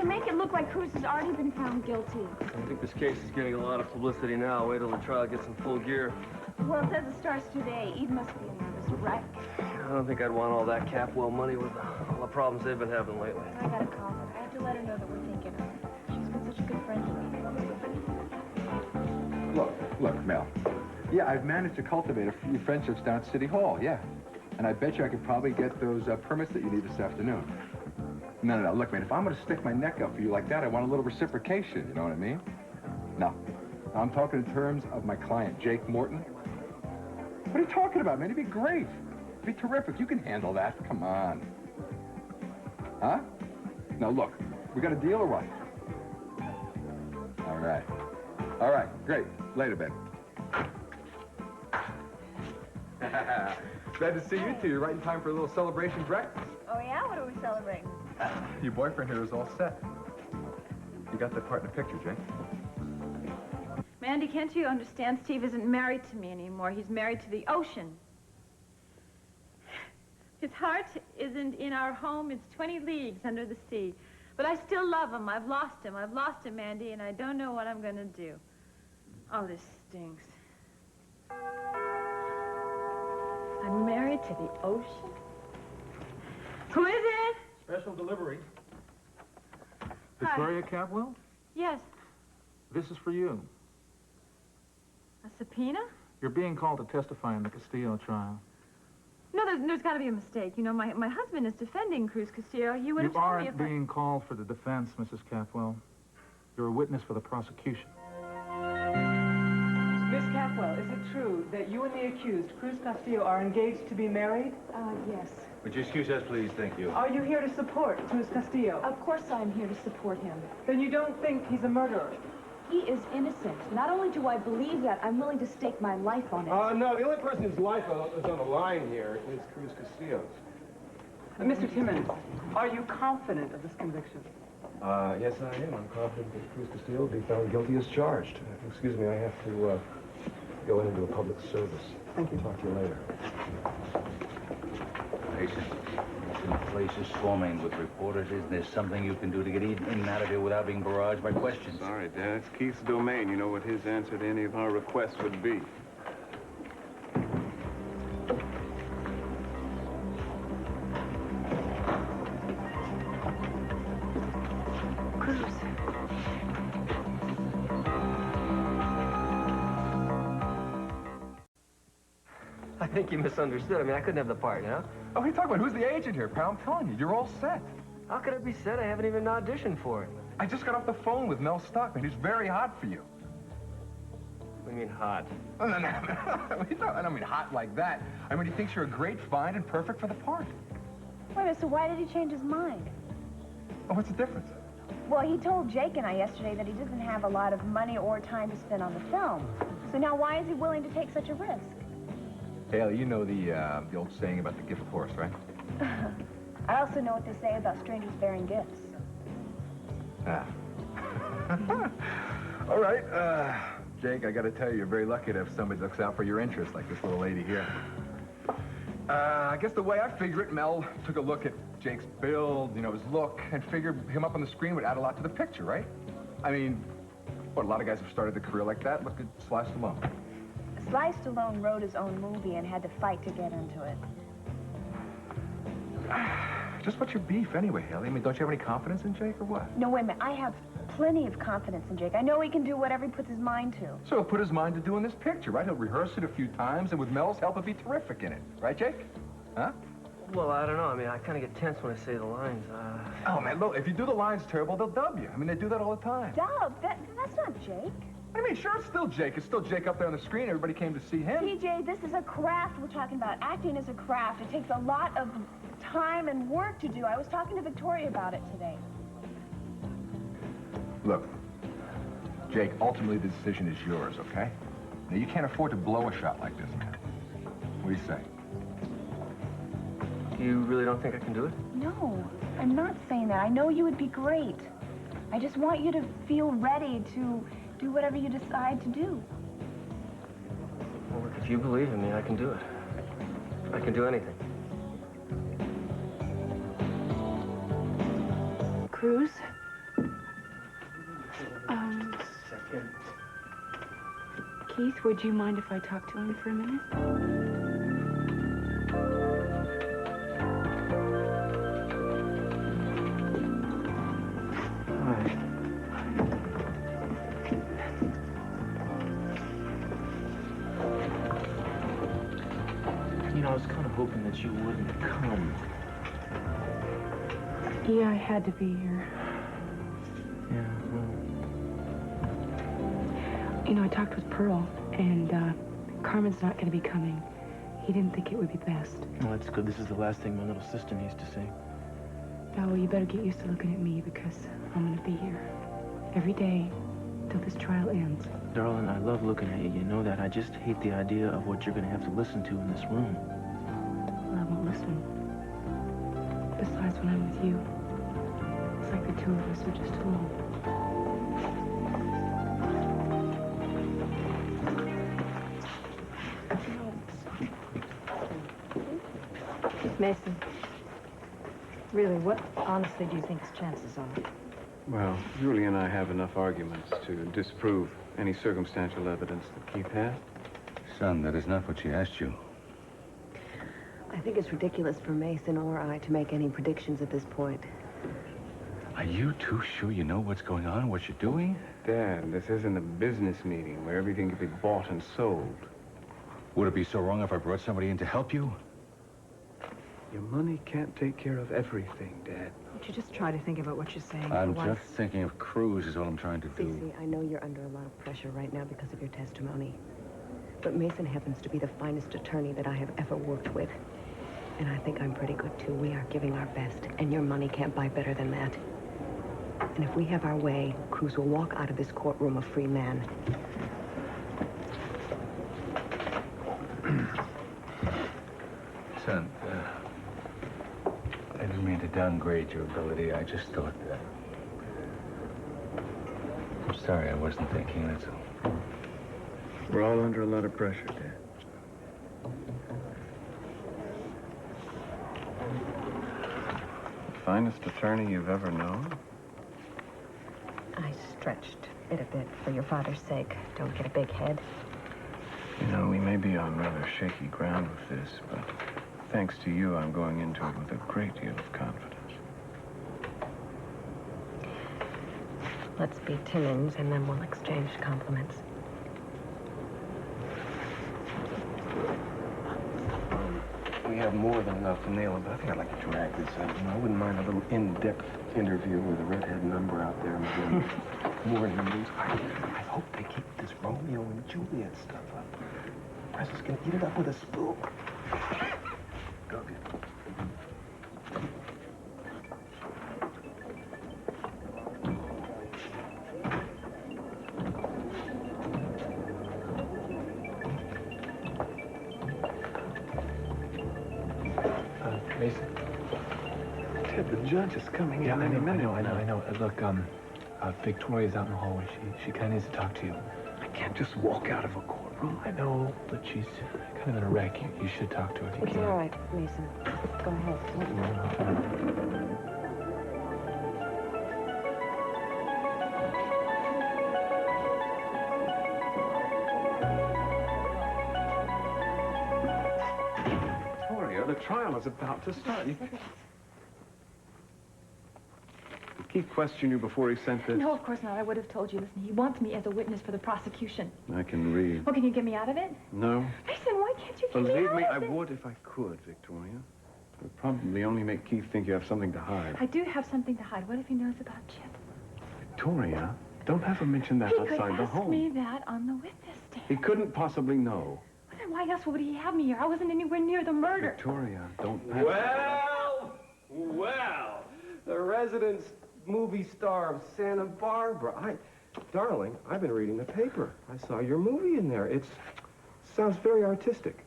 make it look like Cruz has already been found guilty. I think this case is getting a lot of publicity now. Wait till the trial gets in full gear. Well, it says it starts today. Eden must be a nervous wreck. I don't think I'd want all that Capwell money with all the problems they've been having lately. I gotta call her. I have to let her know that we're thinking of her. She's been such a good friend to me. Look, Mel. Yeah, I've managed to cultivate a few friendships down at City Hall, yeah. And I bet you I could probably get those permits that you need this afternoon. No. Look, man, if I'm going to stick my neck up for you like that, I want a little reciprocation, you know what I mean? No. I'm talking in terms of my client, Jake Morton. What are you talking about, man? It'd be great. It'd be terrific. You can handle that. Come on. Huh? Now, look, we got a deal or what? All right. All right, great. Later, baby. Glad to see you two. You're right in time for a little celebration breakfast. Oh, yeah? What are we celebrating? Your boyfriend here is all set. You got that part in the picture, Jake. Mandy, can't you understand? Steve isn't married to me anymore. He's married to the ocean. His heart isn't in our home. It's 20 leagues under the sea. But I still love him. I've lost him. I've lost him, Mandy, and I don't know what I'm going to do. Oh, this stinks. I'm married to the ocean? Who is it? Special delivery. Victoria Capwell? Yes. This is for you. A subpoena? You're being called to testify in the Castillo trial. No, there's got to be a mistake. You know, my husband is defending Cruz Castillo. You would have You told me aren't if I... being called for the defense, Mrs. Capwell. You're a witness for the prosecution. Miss Capwell, is it true that you and the accused, Cruz Castillo, are engaged to be married? Yes. Would you excuse us, please? Thank you. Are you here to support Cruz Castillo? Of course I'm here to support him. Then you don't think he's a murderer? He is innocent. Not only do I believe that, I'm willing to stake my life on it. No, the only person whose life is on the line here is Cruz Castillo's. Mr. Timmons, are you confident of this conviction? Yes, I am. I'm confident that Cruz Castillo will be found guilty as charged. Excuse me, I have to go into a public service. Thank you. Talk to you later. Meison, the place is swarming with reporters. Is there something you can do to get Eden in and out of here without being barraged by questions? Sorry, Dad. It's Keith's domain. You know what his answer to any of our requests would be. Cruz. I think you misunderstood. I mean, I couldn't have the part, you know? Oh, what are you talking about? Who's the agent here, pal? I'm telling you, you're all set. How could it be said? I haven't even auditioned for it. I just got off the phone with Mel Stockman. He's very hot for you. What do you mean, hot? Oh, no. I don't mean hot like that. I mean, he thinks you're a great find and perfect for the part. Wait a minute, so why did he change his mind? Oh, what's the difference? Well, he told Jake and I yesterday that he doesn't have a lot of money or time to spend on the film. So now why is he willing to take such a risk? Hayley, you know the old saying about the gift horse, right? I also know what they say about strangers bearing gifts. Ah. All right, Jake, I gotta tell you, you're very lucky to have somebody that looks out for your interests like this little lady here. I guess the way I figure it, Mel took a look at Jake's build, you know, his look, and figured him up on the screen would add a lot to the picture, right? I mean, what, a lot of guys have started their career like that. Look at Sly Stallone. Sly Stallone wrote his own movie and had to fight to get into it. Just what's your beef anyway, Hayley? I mean, don't you have any confidence in Jake or what? No, wait a minute. I have plenty of confidence in Jake. I know he can do whatever he puts his mind to. So he'll put his mind to doing this picture, right? He'll rehearse it a few times, and with Mel's help, he'll be terrific in it. Right, Jake? Huh? Well, I don't know. I mean, I kind of get tense when I say the lines. Oh, man, look, if you do the lines terrible, they'll dub you. I mean, they do that all the time. Dub? That's not Jake. I mean, sure, it's still Jake. It's still Jake up there on the screen. Everybody came to see him. TJ, this is a craft we're talking about. Acting is a craft. It takes a lot of time and work to do. I was talking to Victoria about it today. Look, Jake, ultimately the decision is yours, okay? Now, you can't afford to blow a shot like this, man. What do you say? You really don't think I can do it? No, I'm not saying that. I know you would be great. I just want you to feel ready to do whatever you decide to do. Well, look, if you believe in me, I can do it. I can do anything. Cruz? Okay. Keith, would you mind if I talk to him for a minute? You know, I was kind of hoping that you wouldn't come. Yeah, I had to be here. Yeah, well... You know, I talked with Pearl, and Carmen's not going to be coming. He didn't think it would be best. Well, that's good. This is the last thing my little sister needs to see. Oh, well, you better get used to looking at me because I'm going to be here every day till this trial ends. Darling, I love looking at you. You know that. I just hate the idea of what you're going to have to listen to in this room. Well, I won't listen. Besides, when I'm with you, it's like the two of us are just alone. Meyson, really, what honestly do you think his chances are? Well, Julia and I have enough arguments to disprove any circumstantial evidence that Keith has. Son, that is not what she asked you. I think it's ridiculous for Meyson or I to make any predictions at this point. Are you too sure you know what's going on, what you're doing? Dad, this isn't a business meeting where everything can be bought and sold. Would it be so wrong if I brought somebody in to help you? Your money can't take care of everything, Dad. Won't you just try to think about what you're saying? I'm just thinking of Cruz is all I'm trying to do. Cece, I know you're under a lot of pressure right now because of your testimony. But Meyson happens to be the finest attorney that I have ever worked with. And I think I'm pretty good, too. We are giving our best, and your money can't buy better than that. And if we have our way, Cruz will walk out of this courtroom a free man. Son, I didn't mean to downgrade your ability. I just thought that... I'm sorry, I wasn't thinking, that's all. We're all under a lot of pressure, Dad. Finest attorney you've ever known? I stretched it a bit for your father's sake. Don't get a big head. You know, we may be on rather shaky ground with this, but thanks to you, I'm going into it with a great deal of confidence. Let's be Timmins, and then we'll exchange compliments. We have more than enough to nail it, but I think I'd like to drag this out. You know, I wouldn't mind a little in-depth interview with a redhead number out there and more in the news. I hope they keep this Romeo and Juliet stuff up. Press is gonna eat it up with a spoon. Go get it. Meyson? Ted, the judge is coming in any minute. I know. Look, Victoria's out in the hallway. She kind of needs to talk to you. I can't just walk out of a courtroom. I know, but she's kind of in a wreck. You should talk to her if you It's can. all right, Meyson. Go ahead. The trial is about to start. Did Keith question you before he sent this? No, of course not. I would have told you. Listen, he wants me as a witness for the prosecution. I can read. Well, can you get me out of it? No. Meyson, why can't you get me Believe out me, of I it? would if I could, Victoria. It would probably only make Keith think you have something to hide. I do have something to hide. What if he knows about Chip? Victoria, don't have him mention that He could outside the ask home. me that on the witness stand. He couldn't possibly know. Well, then why else would he have me here? I wasn't anywhere near the murder. Victoria, don't... Well, the resident movie star of Santa Barbara. Darling, I've been reading the paper. I saw your movie in there. Sounds very artistic.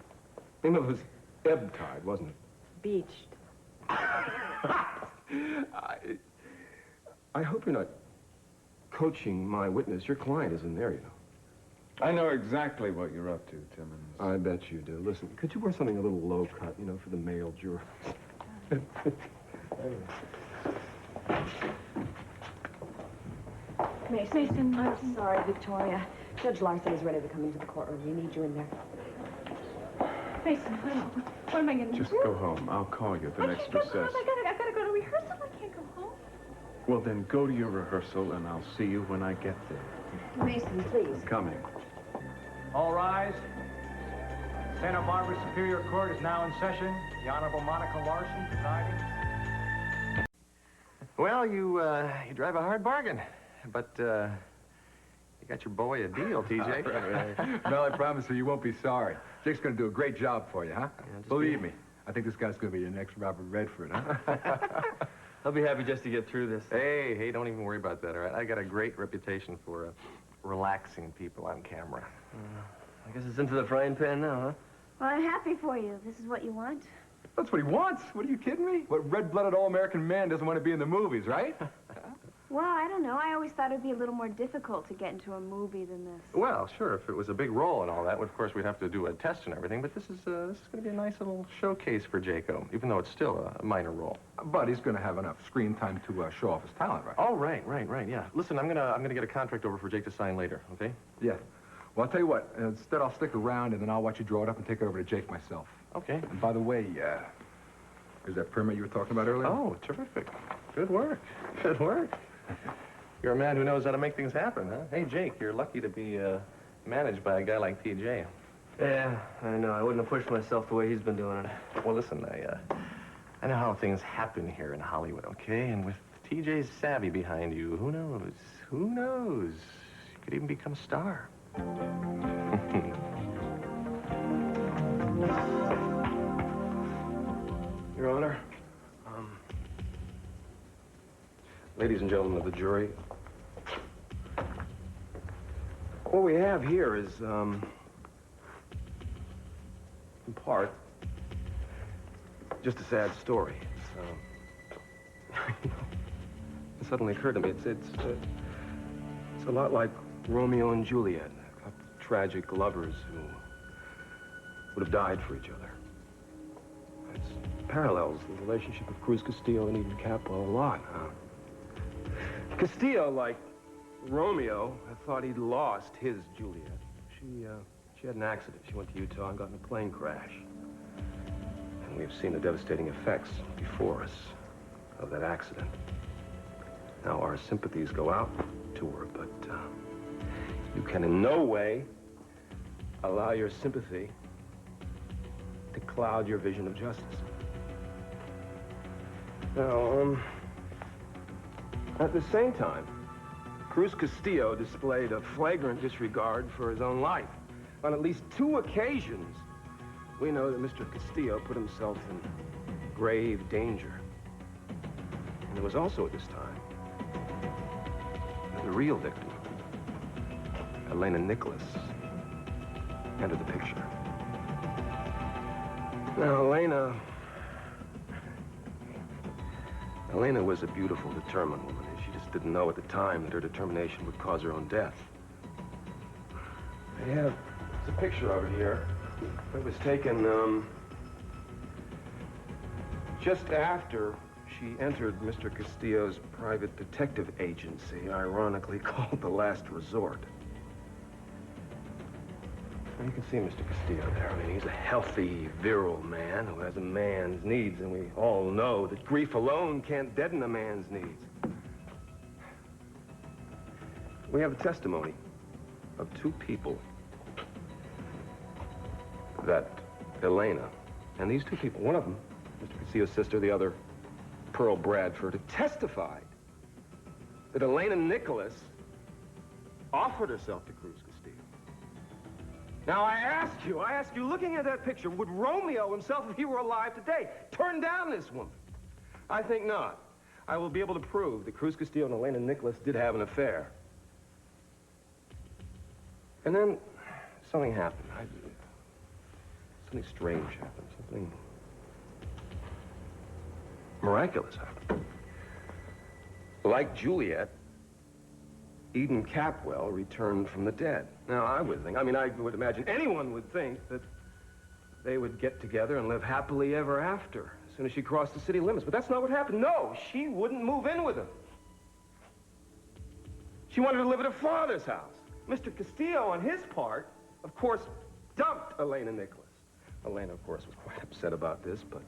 I know it was ebb tide, wasn't it? Beached. I hope you're not coaching my witness. Your client isn't there, you know. I know exactly what you're up to, Timmons. I bet you do. Listen, could you wear something a little low cut, you know, for the male jurors? Meyson, I'm sorry, Victoria. Judge Larson is ready to come into the courtroom. We need you in there. Meyson, what am I going to do? Just go home. I'll call you at the next recess. I gotta go to rehearsal. I can't go home. Well, then go to your rehearsal, and I'll see you when I get there. Meyson, please. Coming. All rise. Santa Barbara Superior Court is now in session. The Honorable Monica Larson presiding. Well, you drive a hard bargain, but you got your boy a deal, TJ. Mel, I promise you won't be sorry. Jake's going to do a great job for you, huh? Yeah, Believe me, I think this guy's going to be your next Robert Redford, huh? I'll be happy just to get through this. Hey, don't even worry about that, all right? I got a great reputation for relaxing people on camera. I guess it's into the frying pan now, huh? Well, I'm happy for you. This is what you want. That's what he wants. What are you kidding me? What red-blooded all-American man doesn't want to be in the movies, right? Well, I don't know. I always thought it'd be a little more difficult to get into a movie than this. Well, sure, if it was a big role and all that, of course, we'd have to do a test and everything, but this is going to be a nice little showcase for Jaco, even though it's still a minor role. But he's going to have enough screen time to show off his talent, right? Oh, right, yeah. Listen, I'm gonna get a contract over for Jake to sign later, okay? Yeah. Well, I'll tell you what. Instead, I'll stick around, and then I'll watch you draw it up and take it over to Jake myself. Okay. And by the way, there's that permit you were talking about earlier? Oh, terrific. Good work. Good work. You're a man who knows how to make things happen, huh? Hey, Jake, you're lucky to be managed by a guy like ТиДжей. Yeah, I know. I wouldn't have pushed myself the way he's been doing it. Well, listen, I know how things happen here in Hollywood, okay? And with ТиДжей's savvy behind you, who knows? Who knows? You could even become a star. Your Honor, ladies and gentlemen of the jury, what we have here is, in part, just a sad story. It suddenly occurred to me, it's a lot like Romeo and Juliet, tragic lovers who would have died for each other. It parallels the relationship of Cruz Castillo and Eden Capwell a lot. Castillo, like Romeo, thought he'd lost his Juliet. She had an accident. She went to Utah and got in a plane crash. And we've seen the devastating effects before us of that accident. Now, our sympathies go out to her, but you can in no way allow your sympathy to cloud your vision of justice. Now, at the same time, Cruz Castillo displayed a flagrant disregard for his own life. On at least 2 occasions, we know that Mr. Castillo put himself in grave danger. And it was also at this time that the real victim, Elena Nicholas, entered the picture. Now, Elena was a beautiful, determined woman. She just didn't know at the time that her determination would cause her own death. I have a picture of her here. It was taken, just after she entered Mr. Castillo's private detective agency, ironically called The Last Resort. You can see Mr. Castillo there. I mean, he's a healthy, virile man who has a man's needs, and we all know that grief alone can't deaden a man's needs. We have a testimony of 2 people that Elena, and these 2 people, one of them, Mr. Castillo's sister, the other, Pearl Bradford, have testified that Elena Nicholas offered herself to Cruz Castillo. Now, I ask you, looking at that picture, would Romeo himself, if he were alive today, turn down this woman? I think not. I will be able to prove that Cruz Castillo and Elena Nicholas did have an affair. And then something happened. Something strange happened. Something miraculous happened. Like Juliet, Eden Capwell returned from the dead. Now, I would imagine anyone would think that they would get together and live happily ever after as soon as she crossed the city limits. But that's not what happened. No, she wouldn't move in with him. She wanted to live at her father's house. Mr. Castillo, on his part, of course, dumped Elena Nicholas. Elena, of course, was quite upset about this, but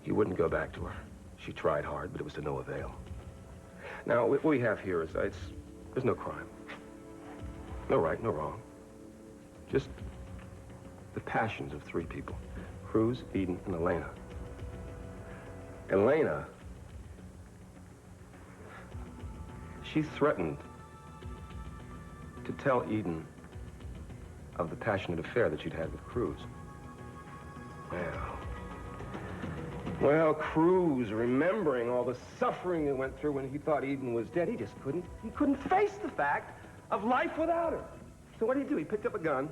he wouldn't go back to her. She tried hard, but it was to no avail. Now, what we have here is, there's no crime. No right, no wrong. Just the passions of three people. Cruz, Eden, and Elena. Elena, she threatened to tell Eden of the passionate affair that she'd had with Cruz. Well, Cruz, remembering all the suffering he went through when he thought Eden was dead, he couldn't face the fact of life without her. So what did he do? He picked up a gun.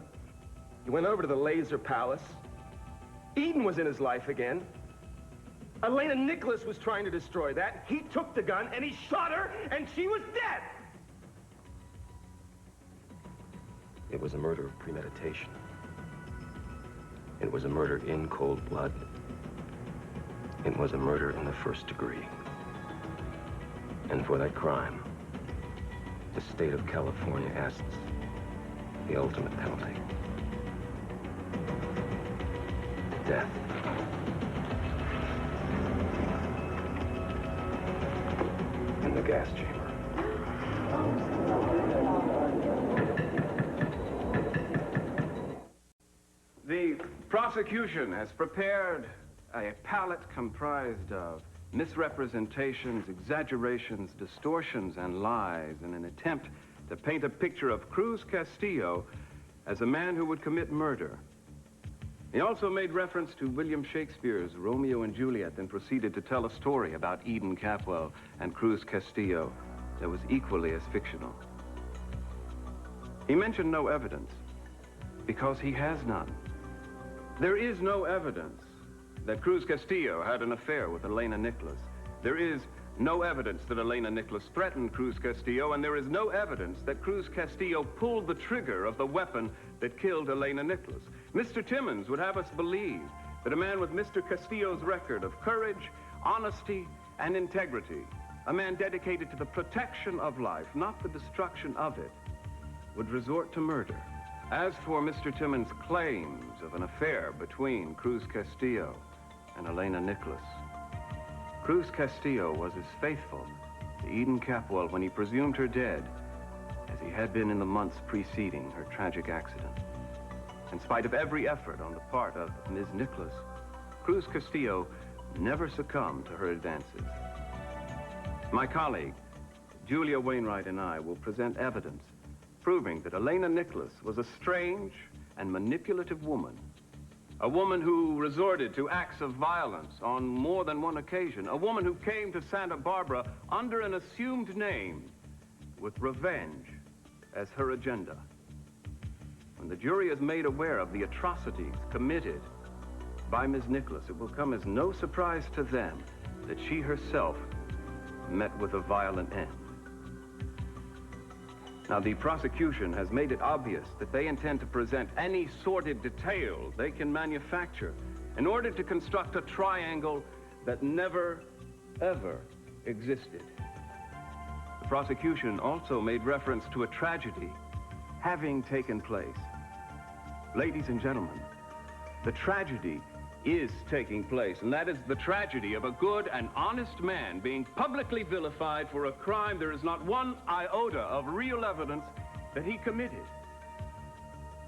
He went over to the Laser Palace. Eden was in his life again. Elena Nicholas was trying to destroy that. He took the gun and he shot her and she was dead. It was a murder of premeditation. It was a murder in cold blood. It was a murder in the first degree. And for that crime, the state of California asks the ultimate penalty. Death. In the gas chamber. The prosecution has prepared a palette comprised of misrepresentations, exaggerations, distortions, and lies in an attempt to paint a picture of Cruz Castillo as a man who would commit murder. He also made reference to William Shakespeare's Romeo and Juliet and proceeded to tell a story about Eden Capwell and Cruz Castillo that was equally as fictional. He mentioned no evidence because he has none. There is no evidence that Cruz Castillo had an affair with Elena Nicholas. There is no evidence that Elena Nicholas threatened Cruz Castillo, and there is no evidence that Cruz Castillo pulled the trigger of the weapon that killed Elena Nicholas. Mr. Timmons would have us believe that a man with Mr. Castillo's record of courage, honesty, and integrity, a man dedicated to the protection of life, not the destruction of it, would resort to murder. As for Mr. Timmons' claims of an affair between Cruz Castillo and Elena Nicholas, Cruz Castillo was as faithful to Eden Capwell when he presumed her dead as he had been in the months preceding her tragic accident. In spite of every effort on the part of Ms. Nicholas, Cruz Castillo never succumbed to her advances. My colleague, Julia Wainwright, and I will present evidence proving that Elena Nicholas was a strange and manipulative woman. A woman who resorted to acts of violence on more than one occasion. A woman who came to Santa Barbara under an assumed name with revenge as her agenda. When the jury is made aware of the atrocities committed by Ms. Nicholas, it will come as no surprise to them that she herself met with a violent end. Now, the prosecution has made it obvious that they intend to present any sordid detail they can manufacture in order to construct a triangle that never, ever existed. The prosecution also made reference to a tragedy having taken place. Ladies and gentlemen, the tragedy is taking place, and that is the tragedy of a good and honest man being publicly vilified for a crime there is not one iota of real evidence that he committed.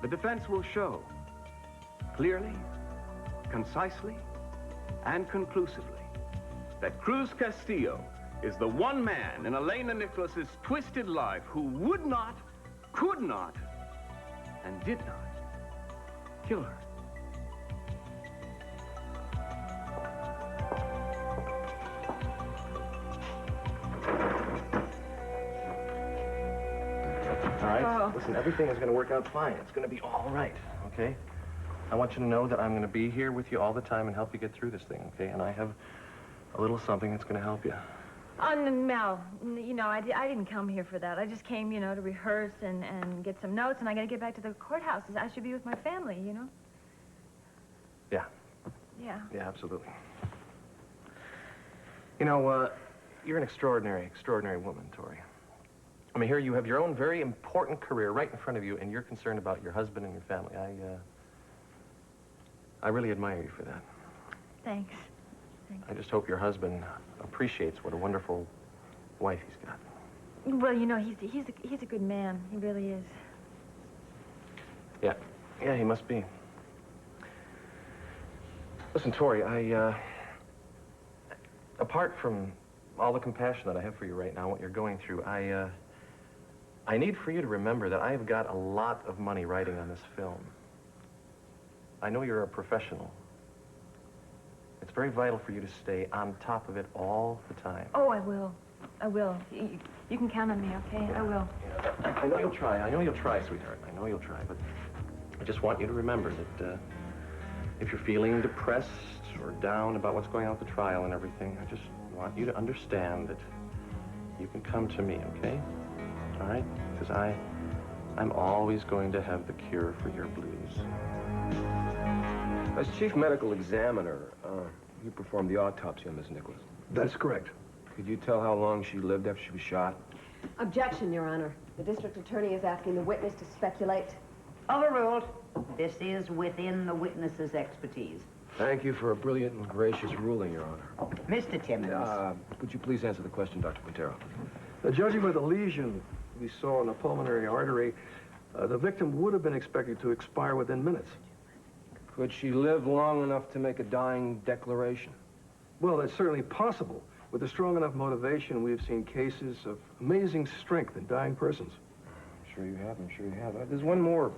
The defense will show clearly, concisely, and conclusively that Cruz Castillo is the one man in Elena Nicholas's twisted life who would not, could not, and did not kill her. All right? Listen, everything is going to work out fine. It's going to be all right, okay? I want you to know that I'm going to be here with you all the time and help you get through this thing, okay? And I have a little something that's going to help you. Mel, you know, I didn't come here for that. I just came, you know, to rehearse and get some notes, and I got to get back to the courthouse. I should be with my family, you know? Yeah. Yeah. Yeah, absolutely. You know, you're an extraordinary, extraordinary woman, Tori. I mean, here you have your own very important career right in front of you, and you're concerned about your husband and your family. I really admire you for that. Thanks. I just hope your husband appreciates what a wonderful wife he's got. Well, you know, he's a good man. He really is. Yeah. Yeah, he must be. Listen, Tori, apart from all the compassion that I have for you right now, what you're going through, I need for you to remember that I've got a lot of money riding on this film. I know you're a professional. It's very vital for you to stay on top of it all the time. Oh, I will. I will. You can count on me, okay? I will. Yeah. I know you'll try. I know you'll try, sweetheart. I know you'll try, but I just want you to remember that if you're feeling depressed or down about what's going on with the trial and everything, I just want you to understand that you can come to me, okay? All right? Because I'm always going to have the cure for your blues. As chief medical examiner, you performed the autopsy on Miss Nicholas. That's correct. Could you tell how long she lived after she was shot? Objection, Your Honor. The district attorney is asking the witness to speculate. Overruled. This is within the witness's expertise. Thank you for a brilliant and gracious ruling, Your Honor. Mr. Timmons. Would you please answer the question, Dr. Quintero? Judging by the lesion we saw in the pulmonary artery, the victim would have been expected to expire within minutes. Could she live long enough to make a dying declaration? Well, that's certainly possible. With a strong enough motivation, we've seen cases of amazing strength in dying persons. I'm sure you have. I'm sure you have. There's one more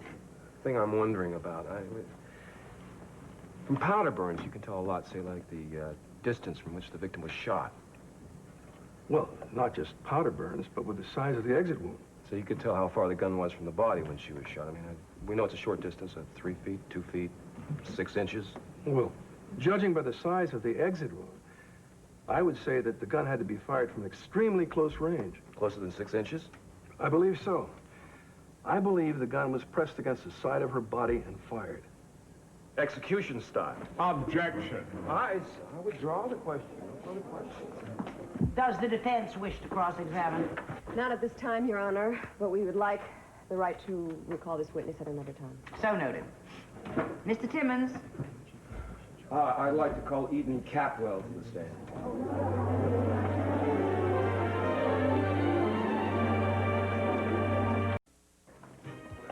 thing I'm wondering about. From powder burns, you can tell a lot, say, like the distance from which the victim was shot. Well, not just powder burns, but with the size of the exit wound. So you could tell how far the gun was from the body when she was shot. I mean, we know it's a short distance of 3 feet, 2 feet, 6 inches. Well, judging by the size of the exit wound, I would say that the gun had to be fired from extremely close range. Closer than 6 inches? I believe so. I believe the gun was pressed against the side of her body and fired. Execution style. Objection. I withdraw the question. Does the defense wish to cross-examine? Not at this time, Your Honor, but we would like the right to recall this witness at another time. So noted. Mr. Timmons. I'd like to call Eden Capwell to the stand.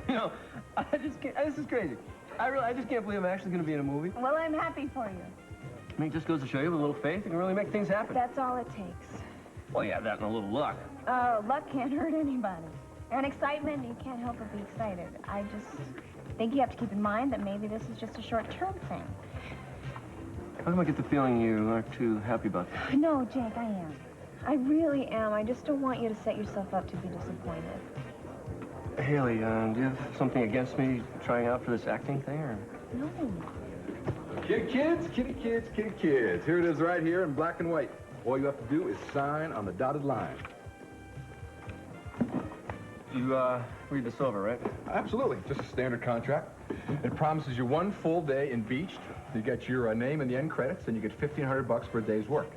You know, I just can't, this is crazy. I just can't believe I'm actually going to be in a movie. Well, I'm happy for you. I mean, it just goes to show you with a little faith, you can really make things happen. That's all it takes. Well, yeah, that and a little luck. Oh, luck can't hurt anybody. And excitement, you can't help but be excited. I just think you have to keep in mind that maybe this is just a short-term thing. How come I get the feeling you aren't too happy about that? No, Jake, I am. I really am. I just don't want you to set yourself up to be disappointed. Hayley, do you have something against me trying out for this acting thing, or? No. Kitty kids, kitty kids, kitty kids. Here it is right here in black and white. All you have to do is sign on the dotted line. You, read this over, right? Absolutely. Just a standard contract. It promises you 1 full day in Beached. You get your name in the end credits, and you get $1,500 for a day's work.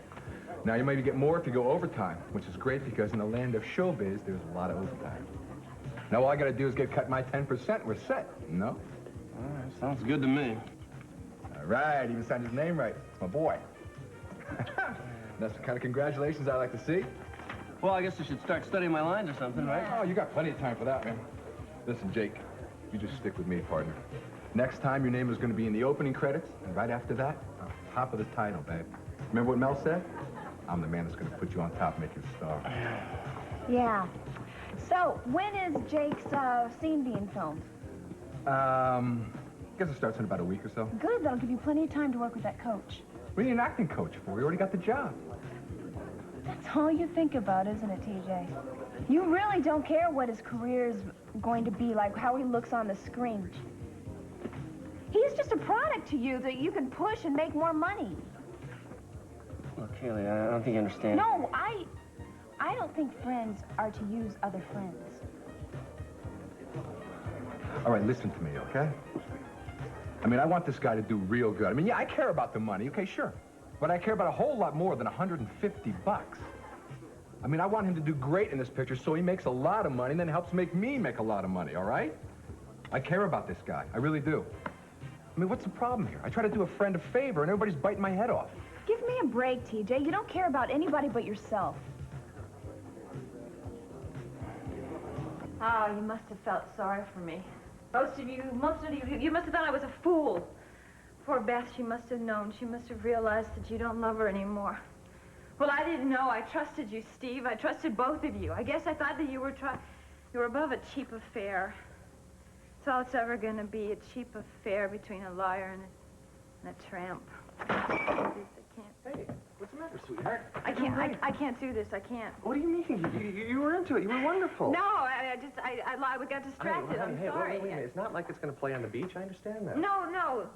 Now, you maybe get more if you go overtime, which is great because in the land of showbiz, there's a lot of overtime. Now, all I got to do is get cut my 10%, we're set. No? All right, sounds good to me. All right, even signed his name right. It's my boy. That's the kind of congratulations I like to see. Well, I guess I should start studying my lines or something, right? Oh, you got plenty of time for that, man. Listen, Jake, you just stick with me, partner. Next time, your name is going to be in the opening credits, and right after that, on top of the title, babe. Remember what Mel said? I'm the man that's going to put you on top and make you a star. Yeah. So, when is Jake's scene being filmed? Guess it starts in about a week or so. Good, that'll give you plenty of time to work with that coach. We need an acting coach for. We already got the job. That's all you think about, isn't it, TJ? You really don't care what his career is going to be like, how he looks on the screen. He's just a product to you that you can push and make more money. Look, Hayley, I don't think you understand. No, I don't think friends are to use other friends. All right, listen to me, okay? I mean, I want this guy to do real good. I mean, yeah, I care about the money, okay, sure. But I care about a whole lot more than $150. I mean, I want him to do great in this picture so he makes a lot of money and then helps make me make a lot of money, all right? I care about this guy. I really do. I mean, what's the problem here? I try to do a friend a favor and everybody's biting my head off. Give me a break, TJ. You don't care about anybody but yourself. Ah, you must have felt sorry for me. Most of you must have thought I was a fool. Poor Beth, she must have known. She must have realized that you don't love her anymore. Well, I didn't know. I trusted you, Steve. I trusted both of you. I guess I thought that you were above a cheap affair. It's all it's ever going to be, a cheap affair between a liar and a tramp. Hey, what's the matter, sweetheart? I can't do this. I can't. What do you mean? You were into it. You were wonderful. No, I got distracted. Hey, I'm hey, sorry. wait a minute. It's not like it's going to play on the beach. I understand that. No.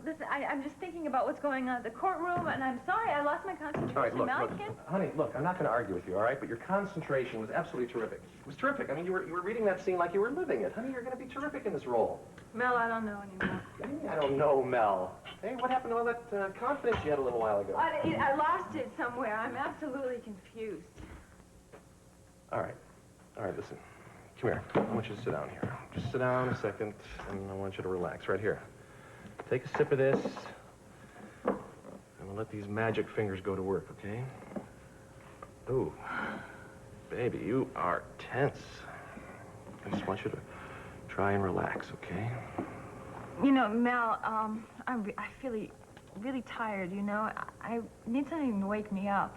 Listen, I'm just thinking about what's going on at the courtroom, and I'm sorry. I lost my concentration. All right, look, Mel, I can't... honey, look, I'm not going to argue with you, all right? But your concentration was absolutely terrific. It was terrific. I mean, you were reading that scene like you were living it. Honey, you're going to be terrific in this role. Mel, I don't know anymore. What do you mean I don't know, Mel? Hey, what happened to all that confidence you had a little while ago? I lost it somewhere. I'm absolutely confused. All right, listen. Come here. I want you to sit down here. Just sit down a second, and I want you to relax right here. Take a sip of this, and we'll let these magic fingers go to work, okay? Ooh, baby, you are tense. I just want you to try and relax, okay? You know, Mel, I feel really tired, you know? I need something to wake me up.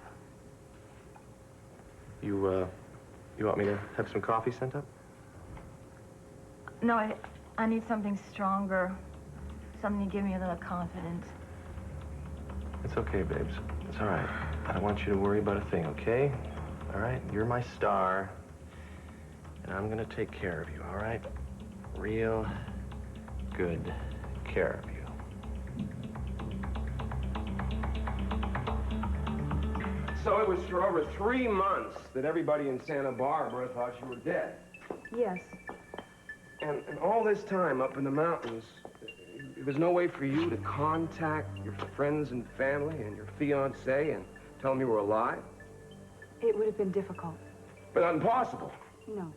You want me to have some coffee sent up? No, I need something stronger. Something to give me a little confidence. It's okay, babes. It's all right. I don't want you to worry about a thing, okay? All right? You're my star, and I'm gonna take care of you, all right? Real good care of you. So it was for over 3 months that everybody in Santa Barbara thought you were dead. Yes. And all this time up in the mountains, there was no way for you to contact your friends and family and your fiancé and tell them you were alive? It would have been difficult. But not impossible. No.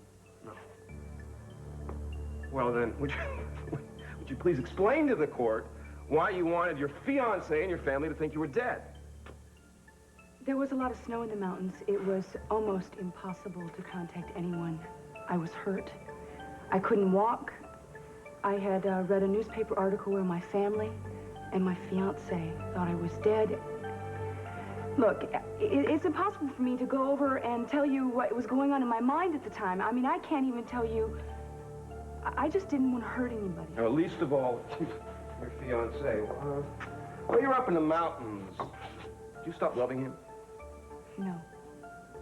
Well, then, would you please explain to the court why you wanted your fiancé and your family to think you were dead? There was a lot of snow in the mountains. It was almost impossible to contact anyone. I was hurt. I couldn't walk. I had read a newspaper article where my family and my fiancé thought I was dead. Look, it's impossible for me to go over and tell you what was going on in my mind at the time. I mean, I can't even tell you. I just didn't want to hurt anybody. Now, least of all, your fiancé. When you were up in the mountains, did you stop loving him? No.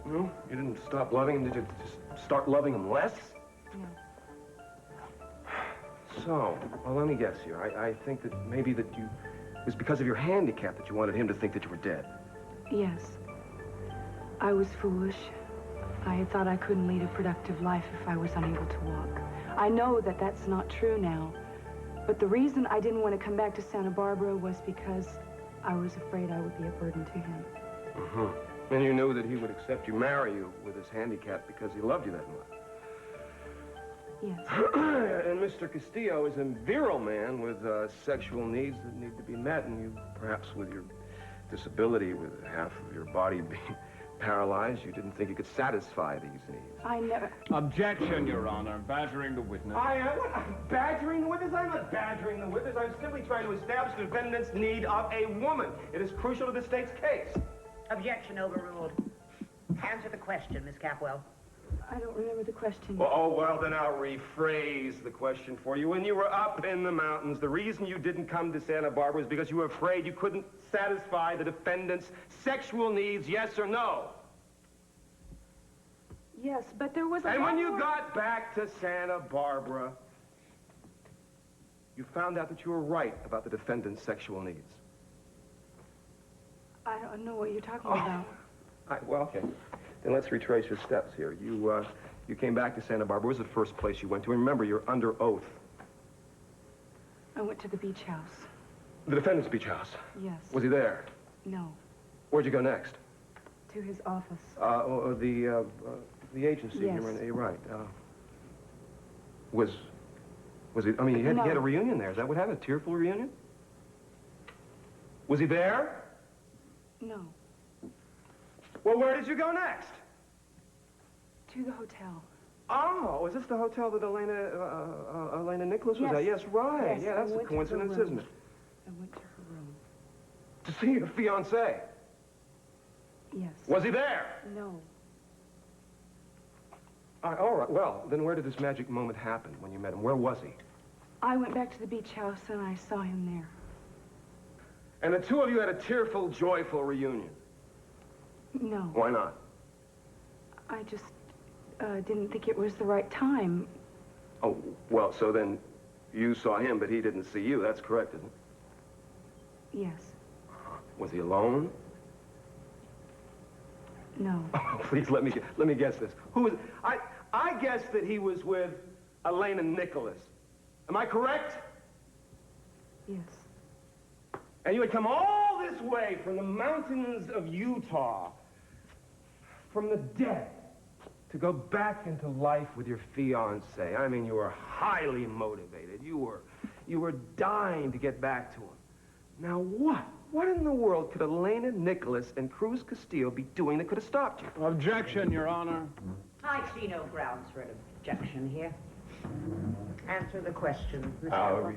No? You didn't stop loving him? Did you just start loving him less? No. So, well, let me guess here. I think that maybe that it was because of your handicap that you wanted him to think that you were dead. Yes. I was foolish. I thought I couldn't lead a productive life if I was unable to walk. I know that that's not true now. But the reason I didn't want to come back to Santa Barbara was because I was afraid I would be a burden to him. Mm-hmm. And you knew that he would accept you, marry you with his handicap because he loved you that much. Yes. And Mr. Castillo is a virile man with sexual needs that need to be met, and you, perhaps with your disability, with half of your body being paralyzed, you didn't think you could satisfy these needs. I never... Objection, Your Honor. Badgering the witness. I'm badgering the witness? I'm not badgering the witness. I'm simply trying to establish the defendant's need of a woman. It is crucial to the state's case. Objection overruled. Answer the question, Miss Capwell. I don't remember the question. Oh, well, then I'll rephrase the question for you. When you were up in the mountains, the reason you didn't come to Santa Barbara was because you were afraid you couldn't satisfy the defendant's sexual needs, yes or no? Yes, but there was a And lot when you more... got back to Santa Barbara, you found out that you were right about the defendant's sexual needs. I don't know what you're talking about. Well, okay. Then let's retrace your steps here. You came back to Santa Barbara. What was the first place you went to? And remember, you're under oath. I went to the beach house. The defendant's beach house? Yes. Was he there? No. Where'd you go next? To his office. The agency. Yes. You're right. Was it? I mean, he had a reunion there. Is that what happened? A tearful reunion? Was he there? No. Well, where did you go next? To the hotel. Oh, is this the hotel that Elena Nicholas was Yes. at? Yes, right. Yes, yeah, that's I a went to her coincidence, room. isn't it? I went to her room. To see your fiancé. Yes. Was he there? No. All right. Well, then where did this magic moment happen when you met him? Where was he? I went back to the beach house and I saw him there. And the two of you had a tearful, joyful reunion. No. Why not? I just didn't think it was the right time. Oh, well, so then you saw him, but he didn't see you. That's correct, isn't it? Yes. Was he alone? No. Oh, please, let me guess this. Who was... I guess that he was with Elena Nicholas. Am I correct? Yes. And you had come all this way from the mountains of Utah, from the dead, to go back into life with your fiancé. I mean, you were highly motivated. You were dying to get back to him. Now what in the world could Elena Nicholas and Cruz Castillo be doing that could have stopped you? Objection, Your Honor. I see no grounds for an objection here. Answer the question, Mr.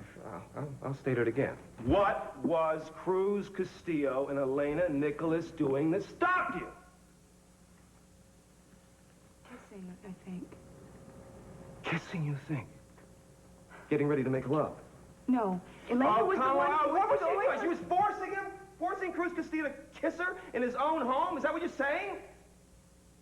I'll state it again. What was Cruz Castillo and Elena Nicholas doing that stopped you? Kissing, I think. Kissing, you think? Getting ready to make love? No. Elena was the one... What was she doing? She was forcing him? Forcing Cruz Castillo to kiss her in his own home? Is that what you're saying?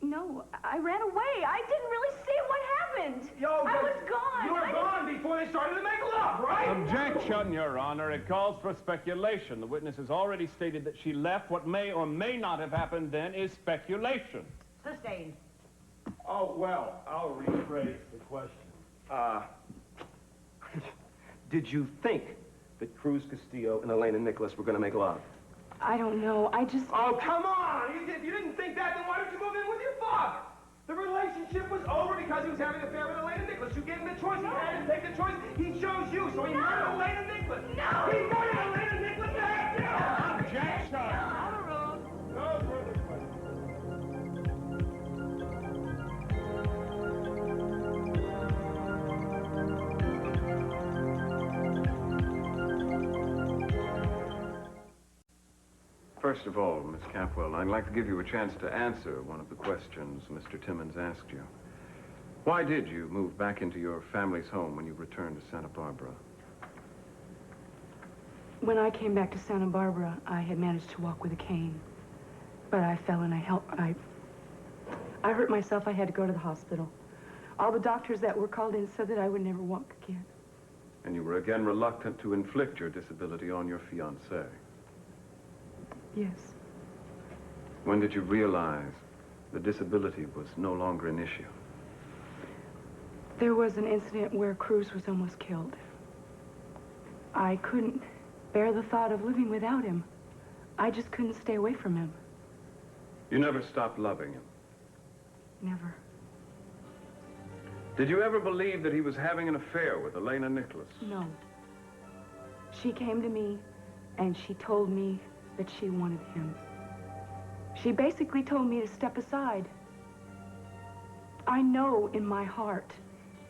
No, I ran away. I didn't really see what happened. I was gone. You were gone before they started to make love, right? Objection, Your Honor. It calls for speculation. The witness has already stated that she left. What may or may not have happened then is speculation. Sustained. Oh, well, I'll rephrase the question. Did you think that Cruz Castillo and Elena Nicholas were going to make love? I don't know. I just... Oh, come on! If you didn't think that, then why didn't you move in with your father? The relationship was over because he was having an affair with Elena Nicholas. You gave him the choice. He had to take the choice. He chose you, so he murdered Elena Nicholas. No! He murdered Elena Nicholas to have you! Objection! No further questions. First of all, Miss Capwell, I'd like to give you a chance to answer one of the questions Mr. Timmons asked you. Why did you move back into your family's home when you returned to Santa Barbara? When I came back to Santa Barbara, I had managed to walk with a cane. But I fell and I hurt myself. I had to go to the hospital. All the doctors that were called in said that I would never walk again. And you were again reluctant to inflict your disability on your fiancé. Yes. When did you realize the disability was no longer an issue? There was an incident where Cruz was almost killed. I couldn't bear the thought of living without him. I just couldn't stay away from him. You never stopped loving him? Never. Did you ever believe that he was having an affair with Elena Nicholas? No. She came to me and she told me that she wanted him. She basically told me to step aside. I know in my heart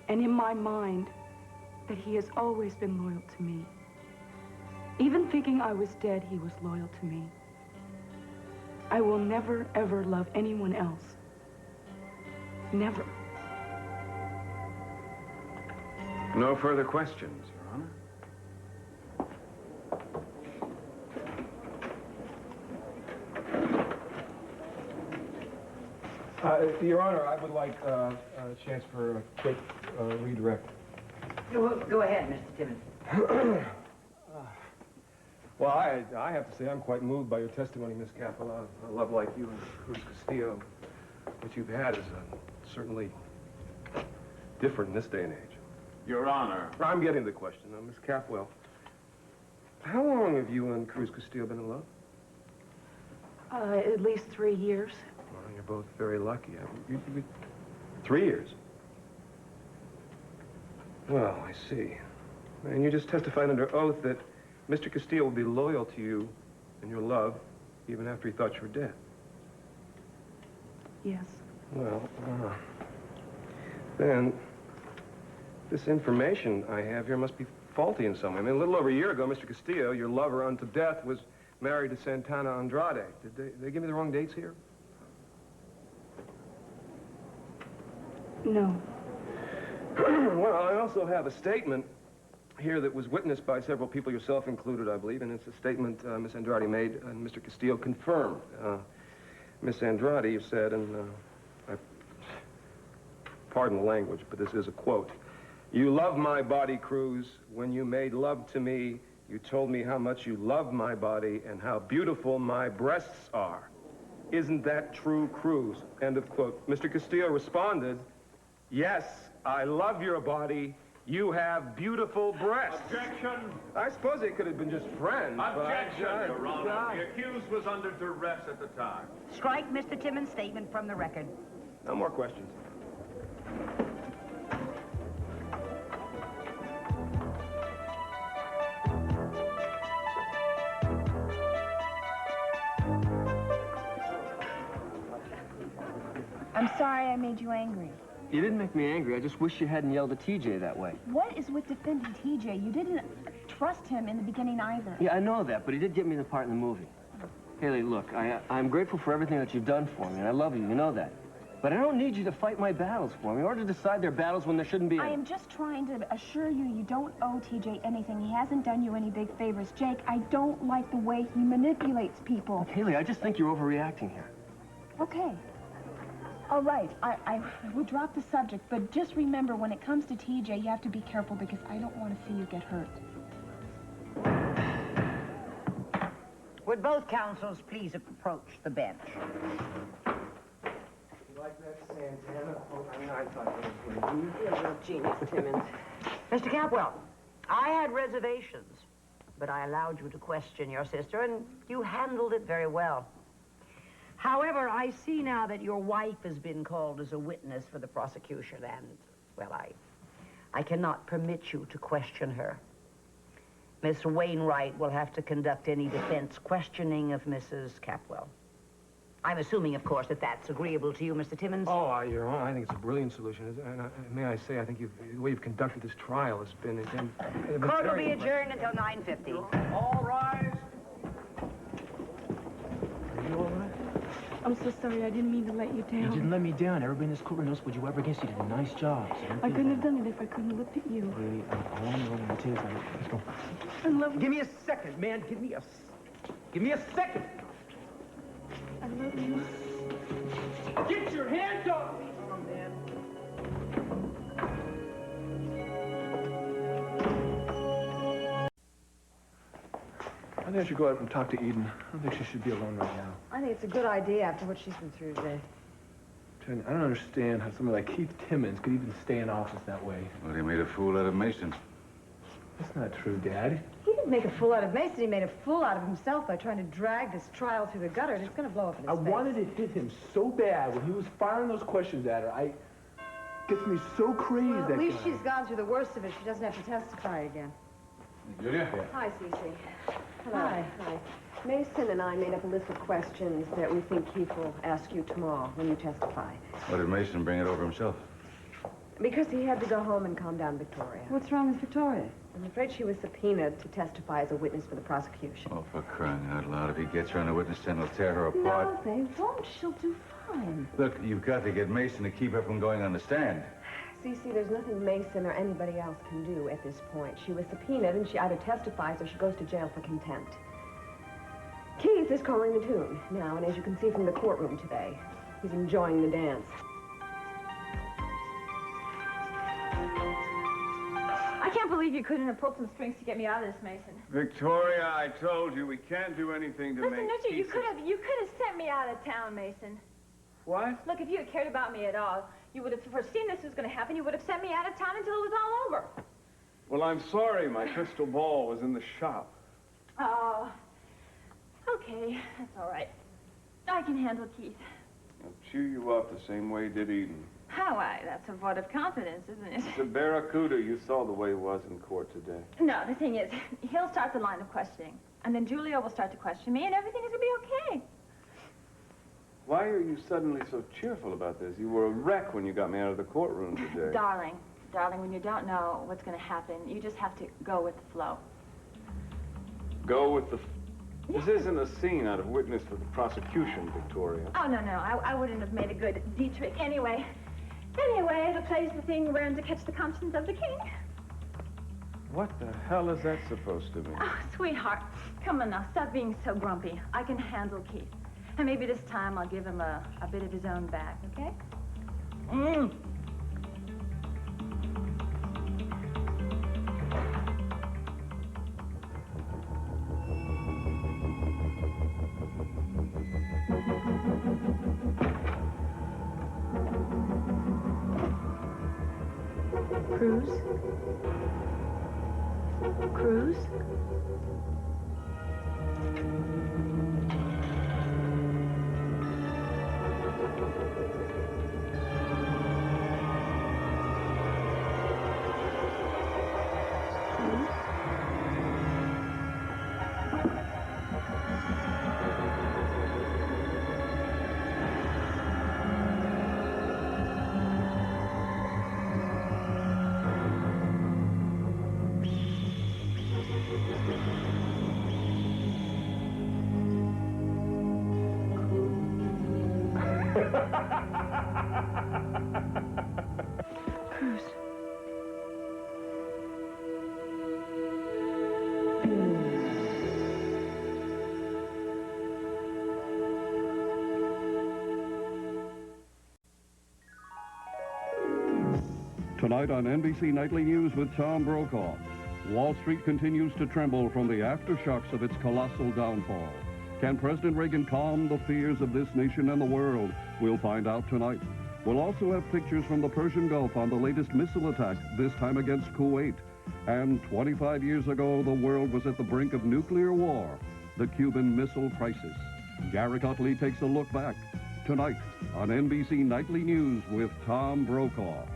and in my mind that he has always been loyal to me. Even thinking I was dead, he was loyal to me. I will never, ever love anyone else. Never. No further questions, Your Honor. Your Honor, I would like a chance for a quick redirect. Go ahead, Mr. Timmons. Well, I have to say I'm quite moved by your testimony, Miss Capwell. A love like you and Cruz Castillo, what you've had is certainly different in this day and age. Your Honor. I'm getting the question, now, Miss Capwell. How long have you and Cruz Castillo been in love? At least 3 years. Well, you're both very lucky. 3 years? Well, I see. And you just testified under oath that Mr. Castillo will be loyal to you and your love even after he thought you were dead. Yes. Well, then this information I have here must be faulty in some way. I mean, a little over a year ago, Mr. Castillo, your lover unto death, was married to Santana Andrade. Did they give me the wrong dates here? No. Well, I also have a statement here that was witnessed by several people, yourself included, I believe, and it's a statement Miss Andrade made and Mr. Castillo confirmed. Miss Andrade, you said, and pardon the language, but this is a quote. "You love my body, Cruz. When you made love to me, you told me how much you love my body and how beautiful my breasts are. Isn't that true, Cruz?" End of quote. Mr. Castillo responded, "Yes, I love your body. You have beautiful breasts." Objection. I suppose they could have been just friends. Objection, Your Honor. The accused was under duress at the time. Strike Mr. Timmons' statement from the record. No more questions. I'm sorry I made you angry. You didn't make me angry. I just wish you hadn't yelled at TJ that way. What is with defending TJ? You didn't trust him in the beginning either. Yeah, I know that, but he did get me the part in the movie. Hayley, look, I'm grateful for everything that you've done for me, and I love you. You know that. But I don't need you to fight my battles for me or to decide their battles when there shouldn't be any. I am just trying to assure you you don't owe TJ anything. He hasn't done you any big favors. Jake, I don't like the way he manipulates people. Hayley, I just think you're overreacting here. Okay. All right, I will drop the subject, but just remember, when it comes to TJ, you have to be careful because I don't want to see you get hurt. Would both counsels please approach the bench? You like that Santana? Oh, I mean, I thought that was good. You're a real genius, Timmons. Mr. Capwell, I had reservations, but I allowed you to question your sister, and you handled it very well. However, I see now that your wife has been called as a witness for the prosecution, and, well, I cannot permit you to question her. Miss Wainwright will have to conduct any defense questioning of Mrs. Capwell. I'm assuming, of course, that that's agreeable to you, Mr. Timmons. Oh, Your Honor, I think it's a brilliant solution. And may I say, I think the way you've conducted this trial has been... Court will be adjourned until 9:50. All rise. Are you all right? I'm so sorry. I didn't mean to let you down. You didn't let me down. Everybody in this courtroom knows what you ever against. You did a nice job. So I couldn't have done it if I couldn't have looked at you. Really, I want to know when it is. Let's go. I love you. Give me a second, man. Give me a second. I love you. Get your hands off me! Come on, man. I think I should go out and talk to Eden. I don't think she should be alone right now. I think it's a good idea after what she's been through today. Jen, I don't understand how somebody like Keith Timmons could even stay in office that way. Well, he made a fool out of Meison. That's not true, Dad. He didn't make a fool out of Meison. He made a fool out of himself by trying to drag this trial through the gutter, and it's going to blow up in his face. I wanted to hit him so bad when he was firing those questions at her. Gets me so crazy, Well, that at least guy. she's gone through the worst of it. She doesn't have to testify again. Julia? Hi, Cece. Hello. Hi. Meyson and I made up a list of questions that we think Keith will ask you tomorrow when you testify. Why did Meison bring it over himself? Because he had to go home and calm down Victoria. What's wrong with Victoria? I'm afraid she was subpoenaed to testify as a witness for the prosecution. Oh, for crying out loud. If he gets her on the witness stand, he'll tear her apart. No, they won't. She'll do fine. Look, you've got to get Meison to keep her from going on the stand. Cece, there's nothing Meyson or anybody else can do at this point. She was subpoenaed, and she either testifies or she goes to jail for contempt. Keith is calling the tune now, and as you can see from the courtroom today, he's enjoying the dance. I can't believe you couldn't have pulled some strings to get me out of this, Meyson. Victoria, I told you we can't do anything to Listen, make Richard, you peace. could have sent me out of town, Meyson. What? Look, if you had cared about me at all, you would have foreseen this was going to happen. You would have sent me out of town until it was all over. Well, I'm sorry. My crystal ball was in the shop. Oh, okay, that's all right. I can handle Keith. He'll chew you up the same way he did Eden. How that's a vote of confidence, isn't it? It's a barracuda. You saw the way he was in court today. No, the thing is, he'll start the line of questioning. And then Julia will start to question me, and everything is going to be okay. Why are you suddenly so cheerful about this? You were a wreck when you got me out of the courtroom today. Darling, when you don't know what's going to happen, you just have to go with the flow. Go with the... This isn't a scene out of Witness for the Prosecution, Victoria. Oh, no, I wouldn't have made a good Dietrich anyway. Anyway, the play's the thing we're in to catch the conscience of the king. What the hell is that supposed to mean? Oh, sweetheart, come on now, stop being so grumpy. I can handle Keith. And maybe this time I'll give him a bit of his own back, okay? Cruz? Cruz? Cruz. Tonight on NBC Nightly News with Tom Brokaw, Wall Street continues to tremble from the aftershocks of its colossal downfall. Can President Reagan calm the fears of this nation and the world? We'll find out tonight. We'll also have pictures from the Persian Gulf on the latest missile attack, this time against Kuwait. And 25 years ago, the world was at the brink of nuclear war, the Cuban Missile Crisis. Garrick Utley takes a look back tonight on NBC Nightly News with Tom Brokaw.